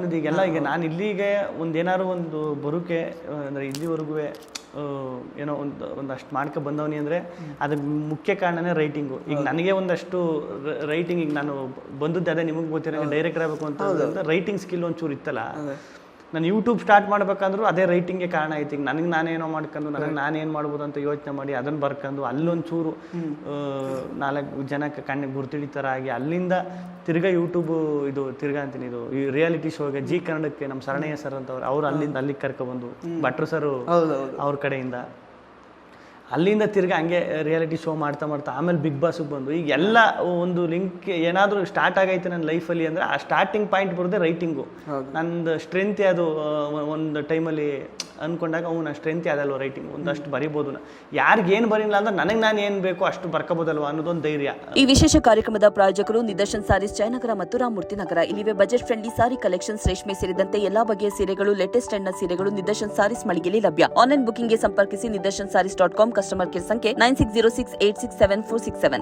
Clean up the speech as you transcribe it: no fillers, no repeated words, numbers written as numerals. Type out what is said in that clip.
ಮಾಡ್ತಿದ್ದೆ. ಈಗ ನಾನು ಇಲ್ಲಿಗೆ ಏನಾದ್ರು ಒಂದು ಬರೋಕೆ ಅಂದರೆ ಇಲ್ಲಿವರೆಗೂ ಏನೋ ಒಂದಷ್ಟು ಮಾಡ್ಕೊ ಬಂದವನಿ ಅಂದರೆ ಅದಕ್ಕೆ ಮುಖ್ಯ ಕಾರಣನೇ ರೈಟಿಂಗು. ಈಗ ನನಗೆ ಒಂದಷ್ಟು ರೈಟಿಂಗ್, ಈಗ ನಾನು ಬಂದದ್ದು ಅದೇ ನಿಮಗೆ ಗೊತ್ತಿರೋ ಡೈರೆಕ್ಟರ್ ಆಗಬೇಕು ಅಂತ ರೈಟಿಂಗ್ ಸ್ಕಿಲ್ ಒಂಚೂರು ಇತ್ತಲ್ಲ. ನಾನು ಯೂಟ್ಯೂಬ್ ಸ್ಟಾರ್ಟ್ ಮಾಡ್ಬೇಕಂದ್ರೂ ಅದೇ ರೈಟಿಂಗ್ಗೆ ಕಾರಣ ಐತಿ. ಈಗ ನನಗೆ ನಾನೇನೋ ಮಾಡ್ಕೊಂಡು ನಾನೇನು ಮಾಡ್ಬೋದು ಅಂತ ಯೋಚನೆ ಮಾಡಿ ಅದನ್ನು ಬರ್ಕೊಂಡು ಅಲ್ಲೊಂಚೂರು 4 ಜನಕ್ಕೆ ಕಣ್ಣಿಗೆ ಗುರ್ತಿಡಿತರ ಆಗಿ ಅಲ್ಲಿಂದ ತಿರ್ಗಾ ಯೂಟ್ಯೂಬು ಇದು ತಿರ್ಗಾ ಅಂತೀನಿ ಇದು ಈ ರಿಯಾಲಿಟಿ ಶೋಗೆ ಜಿ ಕನ್ನಡಕ್ಕೆ ನಮ್ಮ ಶರಣಯ್ಯ ಸರ್ ಅಂತವ್ರು ಅವ್ರು ಅಲ್ಲಿಗೆ ಕರ್ಕೊಬಂದು ಭಟ್ರು ಸರ್ ಅವ್ರ ಕಡೆಯಿಂದ ಅಲ್ಲಿಂದ ತಿರ್ಗಿ ಹಂಗೆ ರಿಯಾಲಿಟಿ ಶೋ ಮಾಡ್ತಾ ಆಮೇಲೆ ಬಿಗ್ ಬಾಸ್ಗೆ ಬಂದು ಈಗ ಎಲ್ಲ ಒಂದು ಲಿಂಕ್ ಏನಾದರೂ ಸ್ಟಾರ್ಟ್ ಆಗೈತೆ ನನ್ನ ಲೈಫಲ್ಲಿ ಅಂದರೆ ಆ ಸ್ಟಾರ್ಟಿಂಗ್ ಪಾಯಿಂಟ್ ಬರೋದೇ ರೈಟಿಂಗು. ನಂದು ಸ್ಟ್ರೆಂತ್ ಅದು ಒಂದು ಟೈಮಲ್ಲಿ ಅಂದ್ಕೊಂಡಾಗ ನನ್ನ ಸ್ಟ್ರೆಂತ್ ಅದಲ್ವ ರೈಟಿಂಗ್, ಒಂದಷ್ಟು ಬರಿಬೋದು. ಯಾರಿಗೇನು ಬರೀಲ್ಲ ಅಂದ್ರೆ ನನಗೆ ನಾನು ಏನು ಬೇಕೋ ಅಷ್ಟು ಬರ್ಕೋಬೋದಲ್ವ ಅನ್ನೋದೊಂದು ಧೈರ್ಯ. ಈ ವಿಶೇಷ ಕಾರ್ಯಕ್ರಮದ ಪ್ರಾಯೋಜಕರು ನಿದರ್ಶನ್ ಸಾರೀಸ್ ಜಯನಗರ ಮತ್ತು ರಾಮಮೂರ್ತಿ ನಗರ. ಇಲ್ಲಿವೆ ಬಜೆಟ್ ಫ್ರೆಂಡ್ಲಿ ಸಾರಿ ಕಲೆಕ್ಷನ್ಸ್, ರೇಷ್ಮೆ ಸೇರಿದಂತೆ ಎಲ್ಲಾ ಬಗೆಯ ಸೀರೆಗಳು, ಲೇಟೆಸ್ಟ್ ಟ್ರೆಂಡ್ನ ಸೀರೆಗಳು ನಿದರ್ಶನ್ ಸಾರೀಸ್ ಮಳಿಗೆಯಲ್ಲಿ ಲಭ್ಯ. ಆನ್ಲೈನ್ ಬುಕಿಂಗ್ಗೆ ಸಂಪರ್ಕಿಸಿ. ನಿದರ್ಶನ್ ಸಾರೀಸ್.com ಕಸ್ಟಮರ್ ಕೇರ್ ಸಂಖ್ಯೆ 9606867467.